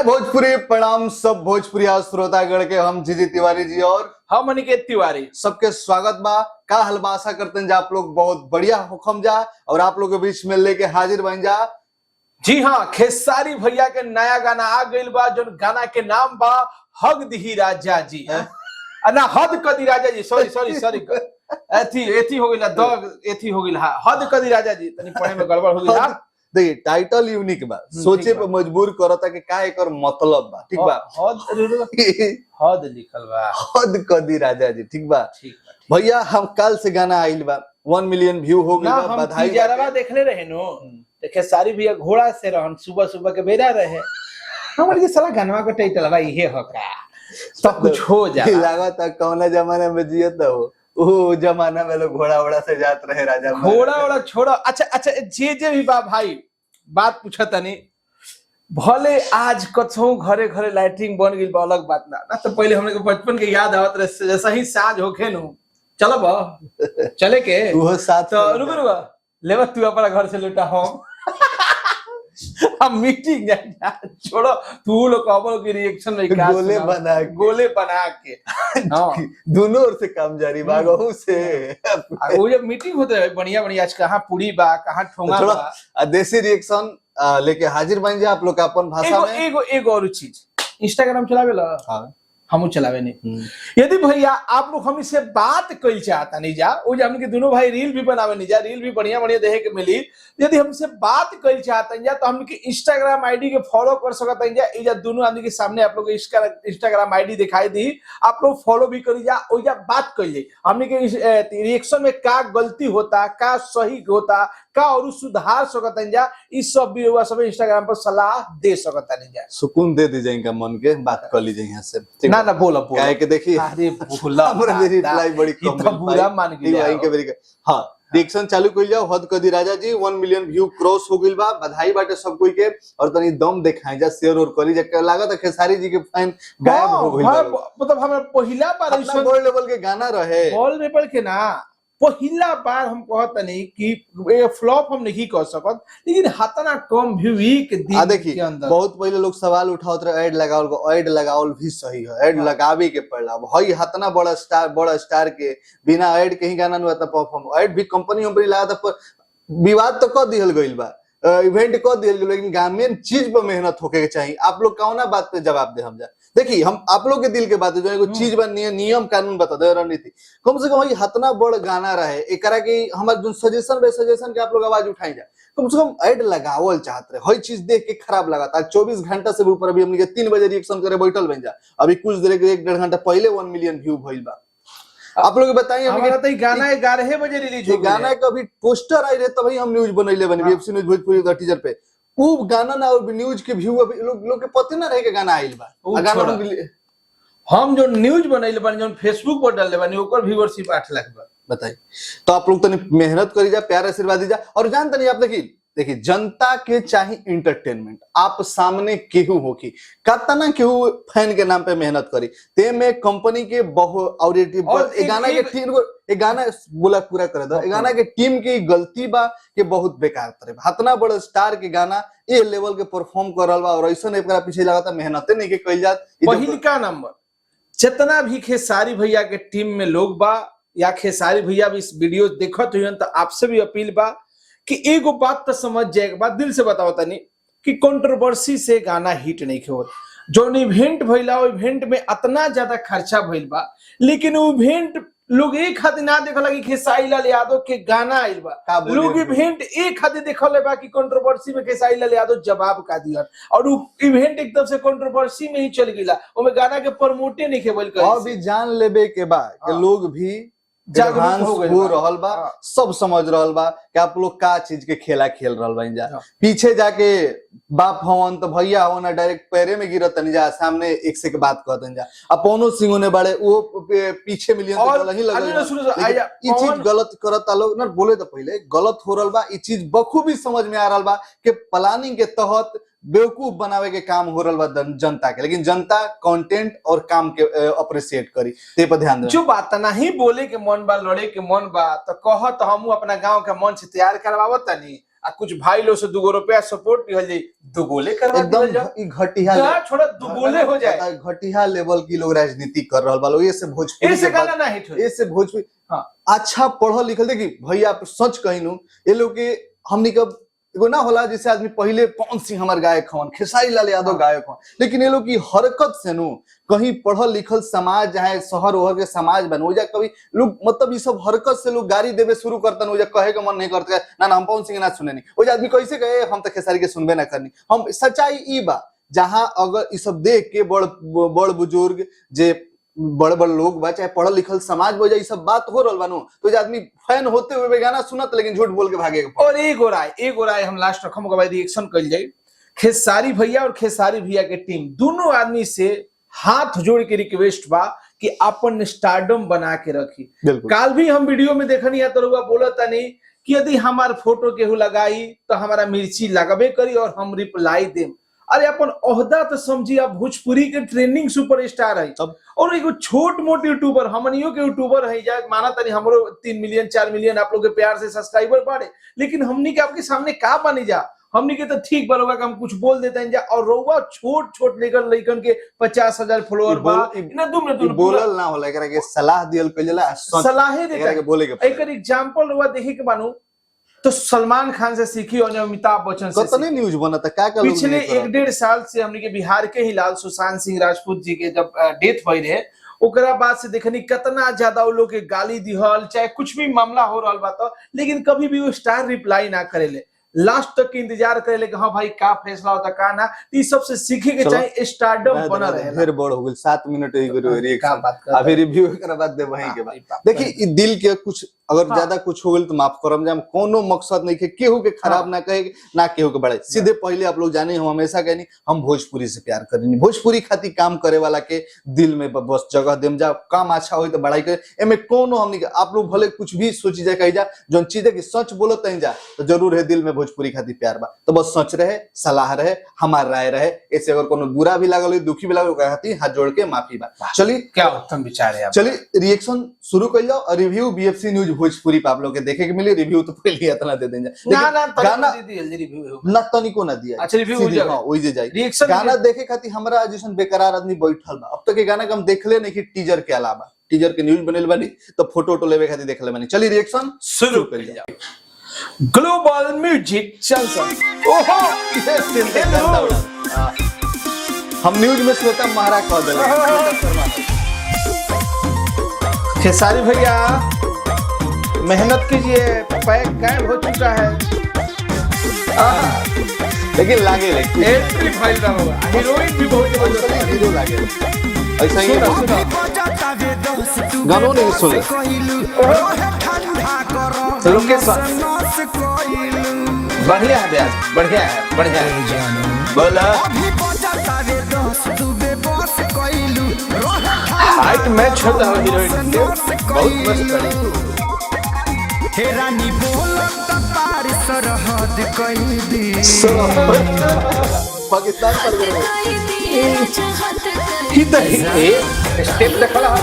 भोजपुरी प्रणाम सब भोजपुरी श्रोतागण के हम जीजी तिवारी जी और हम अनिकेत तिवारी सबके स्वागत बा। का हलवा आशा करते हैं आप लोग बहुत बढ़िया हुक्म जा और आप लोग के बीच में लेके हाजिर बन जा। जी हाँ, खेसारी भैया के नया गाना आ गइल बा जो गाना के नाम बा हग दिही राजा जी। ना हद कदी राजा जी, सॉरी सॉरी सॉरी एथी हो गइल द एथी हो गइल हद कदी राजा जी, तनी पढ़े में गड़बड़ हो गइल। देखिए टाइटल यूनिक बा, सोचे पे मजबूर करता कि का एकर मतलब बा। ठीक बा, हद लिखल बा हद कदी राजा जी। ठीक बा भैया, हम कल से गाना आइल बा 1 मिलियन व्यू हो गइल बा। बधाई। हम देखले रहे नो, खेसारी भैया घोड़ा से रहन सुबह सुबह के बेरा रहे। हमर के साला गानवा का टाइटल बा इहे हो का सब कुछ हो जा लागत कौना जमाने में जियत हो। ओ जमाना में लोग घोड़ा वोड़ा से जात रहे राजा। घोड़ा वोड़ा छोड़ो। अच्छा अच्छा, जे भी बा भाई बात पूछा तनी, भले आज कछो घरे घरे लाइटिंग बन गई बा, अलग बात ना तो पहले हमने के बचपन के याद आवत रहे। जैसा ही साँझ होखे नु चलब चले के वो साथ तो रुको लेवा तू अपना घर से लौटा हम मीटिंग जा छोड़ो। तू लोग कबल के रिएक्शन में गोले बना के दोनों ओर से काम जारी बागहू से। वो जब मीटिंग होते है बढ़िया बढ़िया, आज कहाँ पूरी बा कहाँ ठोंगा बा, देसी रिएक्शन लेके हाजिर बन जा आप लोग अपन भाषा में। एगो और चीज, इंस्टाग्राम चलावे ला? हाँ हम चलावे नहीं। यदि भैया आप लोग हम इससे बात कल चाहता नहीं जा, वो जो हमके दोनों भाई रील भी बनावे नहीं जा, रील भी बढ़िया बढ़िया देखे के मिली। यदि हमसे बात कल चाहता नहीं जा तो हमके इंस्टाग्राम आईडी के फॉलो कर सकता नहीं जा। इजा दोनों आदमी के सामने आप लोग इंस्टाग्राम आईडी दिखाई दी, आप लोग फॉलो भी करी जा, ओइजा बात करिए हमने के रिएक्शन में का गलती होता, का सही होता, का और सुधार सकता नहीं जा। इस सब भी हुआ सब इंस्टाग्राम पर सलाह दे सकता नहीं जा। सुकून दे दीजिए इनका मन के, बात कर लीजिए यहाँ से। ना बोला काहे के देखिए, अरे बोला हमरा मेरी रिप्लाई बड़ी कम मिल बुरा मान गया इनके वेरी। हां रिएक्शन चालू कइल जाओ। हद कदी राजा जी 1 मिलियन व्यू क्रॉस हो गइल बा, बधाई बाटे सब कोई के। और तनी दम दिखाई जा, शेयर और करी जा। लागत है खेसारी जी के फैन गायब हो गइल बा। मतलब हमरा पहिला बार ऐसा वर्ल्ड लेवल के गाना रहे, वर्ल्ड लेवल के ना पहिला बार हम कहत नहीं कि ये फ्लॉप हम नहीं कह सकत, लेकिन हतना कम व्यू के दिन के अंदर बहुत पहले लोग सवाल उठावत रहे ऐड लगावल को। ऐड लगावल भी सही है, ऐड लगावे के पड़ला। हई हतना बड़ा स्टार के बिना ऐड के ही गाना न होता परफॉर्म। ऐड भी कंपनी हम लगा था, विवाद तो कर दिहल गइल बा, इवेंट कर दिहल गइल, लेकिन गामेन चीज पर मेहनत होके के चाहिए। आप लोग कौना बात पे जवाब दे हम जा। देखिए हम आप लोग के दिल के बात जो चीज बा, नियम कानून बता दे, रणनीति कम से कम हतना बड़ गाना रहे एकरा के हमार जो सजेशन के आप लोग आवाज उठाई जा। कम से कम ऐड लगावल चाहते रहे। हर चीज देख के खराब लगा था। 24 घंटा से ऊपर अभी हमने 3 बजे रिएक्शन करे बैठल बन जा। अभी कुछ देर के 1-1.5 घंटा पहले 1 मिलियन व्यू भइल बा। आप लोग बताइए, हमारा तो गाना 11 बजे रिलीज हो गया। गाना का अभी पोस्टर आई रहे तभी हम न्यूज बनैले बनी बीएफसी न्यूज भोजपुरी का टीजर पे। वो गाना ना और न्यूज के व्यू अभी लोग के पता ना रहे के गाना आइल बा। गाना हम जो न्यूज बनैले बनी, जो फेसबुक पर डालले बनी, ओकर व्यूअरशिप 8 लाख बा। बताइए तो आप लोग तनी मेहनत करी जा, प्यार आशीर्वाद दी जा। और जानते नहीं आप देखिए जनता के चाहिए इंटरटेनमेंट। आप सामने केहू हो की कतना केहू फैन के नाम पे मेहनत करी, ते में कंपनी के और गाना के तीन गो गाना बोला पूरा करे दो। गाना के टीम की गलती बा के बहुत बेकार करे। हतना बड़ा स्टार के गाना ए लेवल के परफॉर्म करल बा और ऐसा एकरा पीछे लगाता मेहनत नहीं के कइल जात। पहिल का नंबर जितना भी खेसारी भैया के टीम में लोग बा या खेसारी भैया भी इस वीडियो देखत हुई तो आपसे भी अपील बा कि एगो बात तो समझ जाए, एक बात दिल से बताओ तनी कि कंट्रोवर्सी से गाना हिट नहीं होत। जो इवेंट भइला वो इवेंट में इतना ज्यादा खर्चा भइल बा, लेकिन वो इवेंट लोग एक खातिर ना देखला कि खेसारी लाल यादव के गाना आइल बा। लोग इवेंट एक खातिर देखले बा कि कंट्रोवर्सी में खेसारी लाल यादव जवाब का दिया, और वो इवेंट एकदम से कंट्रोवर्सी में ही चल गइला। ओमे गाना के प्रमोटे नहीं केवल कर अभी जान लेबे के बा कि लोग भी जागरूक हो रहल बा, सब समझ रहल बा कि आप लोग का चीज के खेला खेल रहल बा। जा पीछे जाके बाप हवन तो भैया हवन डायरेक्ट पैरे में गिरत नहीं जा, सामने एक से के बात कहते जा। अपनो सिंह ने बड़े वो पीछे मिलियन नहीं लगे। ये चीज गलत करता लोग ना, बोले तो पहले गलत हो रहल बा। ये चीज बखूबी समझ में आ रहल बा कि प्लानिंग के तहत बेवकूफ बनावे के काम हो रहा बा जनता के, लेकिन जनता कंटेंट और काम के अप्रिशिएट करी, ते पर ध्यान दे। जो बात नहीं बोले के मन बा, लड़े के मन बा तो कह तो हम अपना गांव के मन से तैयार करवावत तनी, आ कुछ भाई लोग से 2 रुपया सपोर्ट लिहल जाई, दुगोले करवा दिहल एकदम जाओ। ई घटिया कहाँ छोड़ा दुगोले हो जाए, घटिया लेवल की लोग राजनीति कर रहल बा लोग। ये से भोजपुरी ऐसे के गाना ना हिट हो। ये से भोजपुरी हाँ। अच्छा पढ़ल लिखल देखी भैया सच कहिनू ये लोग के हमनी का एगो ना होला जैसे आदमी पहले पवन सिंह हमार गायक हवन, खेसारी लाल यादव हाँ। गायक हवन, लेकिन ये लोग की हरकत से नु कहीं पढ़ल लिखल समाज चाहे शहर ओहर के समाज बन हो जा कभी लोग मतलब ये सब हरकत से लोग गाड़ी देवे शुरू करतन हो जा कहे के मन नहीं करते ना हम पवन सिंह ना सुने नहीं वो आदमी कैसे कहे हम तो खेसारी के सुनबे ना करनी। हम सच्चाई ई बा जहां अगर ये सब देख के बड़ बुजुर्ग जे बड़ बड़ लोग बा चाहे पढ़ल लिखल समाज बजा ये सब बात हो रहल बानू तो जे आदमी फैन होते हुए गाना सुनत लेकिन झूठ बोल के भागे। और एक राय हम लास्ट रखम के बाद रिएक्शन कल जाए। खेसारी भैया और खेसारी भैया के टीम दोनों आदमी से हाथ जोड़ के रिक्वेस्ट बा कि अपन स्टारडम बना के रखी। काल भी हम वीडियो में देखनी है तो रउआ बोलता नहीं कि यदि हमार फोटो केहू लगाई तो हमारा मिर्ची लगबे करी और हम रिप्लाई देम। अरे अपन ओहदा तो समझी आप भोजपुरी के ट्रेंडिंग सुपरस्टार है और एगो छोट मोट यूट्यूबर हमनियों के यूट्यूबर है जा माना तनी हमरो 3 मिलियन 4 मिलियन आप लोग के प्यार से सब्सक्राइबर बढ़े लेकिन हमनी के आपके सामने का बनी जा हमनी के तो ठीक बरोगा हम कुछ बोल देते हैं जा और रउआ छोट छोट लेकर लइकन के 50,000 फॉलोअर बा ना तुम बोलल ना होला एकरा के सलाह दियल कइला सलाहे देता एकरा के बोले के एक एग्जांपल रउआ देखे के बानू तो सलमान खान से सीखी और अमिताभ बच्चन से कितने न्यूज बनता क्या क्या पिछले 1-1.5 साल से हमने के बिहार के ही लाल सुशांत सिंह राजपूत जी के जब डेथ भई रहे ओकरा बाद से देखनी कितना ज्यादा वो लोग के गाली दिहल चाहे कुछ भी मामला हो रहल बा लेकिन कभी भी वो स्टार रिप्लाई ना करेले लास्ट तक के इंतजार करेले कि हाँ भाई का फैसला होता का ना ई सबसे सीखे के चाहे स्टारडम बना रहे फिर बड़ हो गेल 7 मिनट रिएक्शन अभी रिव्यू एकरा बाद दे वहीं के बाद देखी ई दिल के कुछ अगर ज्यादा कुछ हो गेल तो माफ करम जाम कोनो मकसद नहीं के केहू के खराब ना कहे ना केहू के बढ़ाई सीधे पहले आप लोग जाने हम हमेशा कहनी हम भोजपुरी से प्यार करेनी भोजपुरी खातिर काम करे वाला के दिल में बस जगह देम जा काम अच्छा होई तो बढ़ाई करे एमे कोनो हमनी के आप लोग भले कुछ भी सोची जाए कही जा जोन चीज है कि सच बोलो तई जा तो जरूर है दिल में भोजपुरी खातिर प्यार बा तो बस सच रहे सलाह रहे हमार राय रहे ऐसे अगर कोनो बुरा भी लागल दुखी भी लागल कहती हाथ जोड़ के माफी बा। चलिए क्या उत्तम विचार है चलिए रिएक्शन शुरू कर जाओ और रिव्यू बीएफसी न्यूज भोजपुरी पे आप लोग के देखे के मिली रिव्यू तो पहले इतना दे देंगे ना गाना रिव्यू ना तनिको ना दिया अच्छा रिव्यू हो जाए हां ओइ जे जाई रिएक्शन गाना देखे खातिर हमरा जैसन बेकरार आदमी बैठल बा अब तक के गाना के हम देखले नहीं कि टीजर के अलावा टीजर के न्यूज बनल बानी तो फोटो लेवे खातिर देखले बानी। चलिए रिएक्शन शुरू कर जाओ। ग्लोबल म्यूजिक चल ओहो हम न्यूज में श्वेता महारा कह देले खेसारी भैया मेहनत कीजिए पैक गायब हो चुका है लेकिन लागे एंट्री फाइल रहा होगा हीरोइन भी बहुत जबरदस्त हीरो लागे ऐसा ही गानों नहीं सुने लोकेशन बढ़िया है ब्याज बढ़िया है बोला हाइट मैच होता है हीरोइन बहुत मस्त है हेरानी बोलत पार सरहद कई दी पाकिस्तान पर गए किधर है स्टेप देखला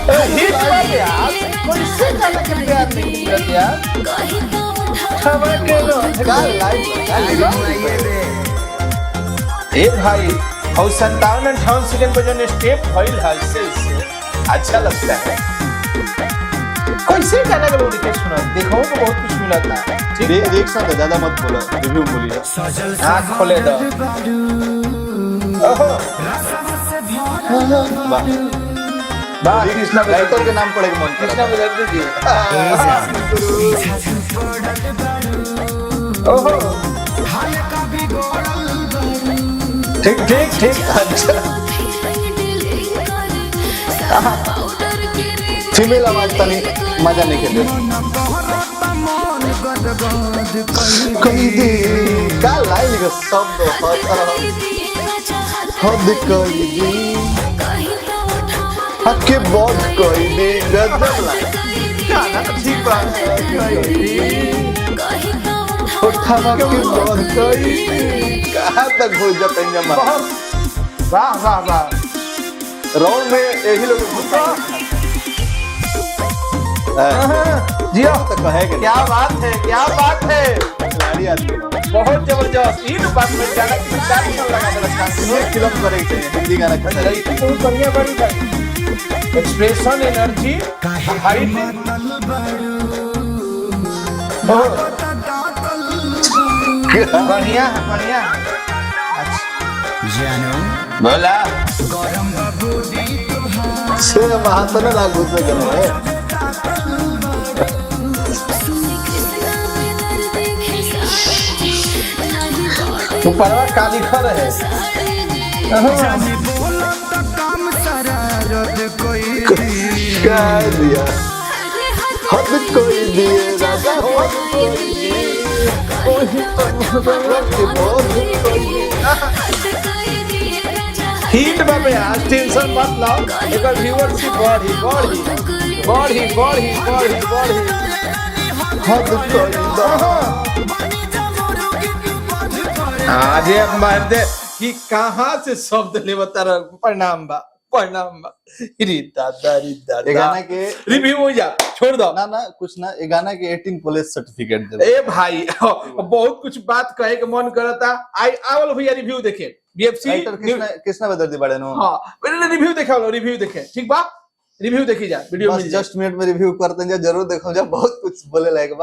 हिट मार यार कोई से गाना के प्यार नहीं कर यार खबर के लो का लाइव ए भाई और 57-58 सेकंड पर जो स्टेप फॉइल है इससे अच्छा लगता है कैसे गाना का लोग सुना देखो को बहुत कुछ मिला था ठीक है एक साथ ज्यादा मत बोलो रिव्यू बोलिए आँख खोले दो ओहो वाह कृष्णा राइटर के नाम पड़े मन कृष्णा बदल दीजिए ओहो ठीक अच्छा फीमेल आवाज तनी मजा नहीं खेले कहीं दे का लाइन का शब्द हद कोई दी हक के बहुत कोई दे गजब लाइन गाना तो ठीक बात उठावा के बहुत कोई कहाँ तक हो जाते हैं जमा वाह राउंड में यही लोग जियो तो कहे के क्या बात है, क्या बात है, खिलाड़ी आदमी बहुत जबरदस्त। इन बात में गाना की चार मिनट लगा देला एक फिल्म करे के चाहिए, हिंदी गाना खेसारी लड़की बहुत बढ़िया बड़ी भाई, एक्सप्रेशन, एनर्जी, हाइट, बढ़िया है, बढ़िया है। जानो बोला गरम बबूदी तुहार से बात ना लागू से करो है तू परवा काली खर है। जाने बोलो तो काम सारा रद्द कोई क्या दिया हद कोई दिए राजा हद कोई हिट बाबे आज टेंशन मत लाओ, एकर व्यूअरशिप बढ़ी बढ़ी बढ़ी बढ़ी बढ़ी बढ़ी। हद कोई आज एक मार दे कि कहाँ से शब्द ले बता रहा। प्रणाम बा, प्रणाम बा। री दादा री ये दादा गाना के रिव्यू हो जा, छोड़ दो ना कुछ ना ये गाना के 18 पुलिस सर्टिफिकेट दे ए भाई। बहुत कुछ बात कहे के मन करता। आई आवल भैया रिव्यू देखे बीएफसी राइटर कृष्णा बदर्दी बड़े नो हाँ मैंने रिव्यू देखा लो, रिव्यू देखे ठीक बा, रिव्यू देखी जा वीडियो बस मिल जाए। 10 मिनट में रिव्यू करते हैं जरूर देखो जा बहुत कुछ बोले लायक बा।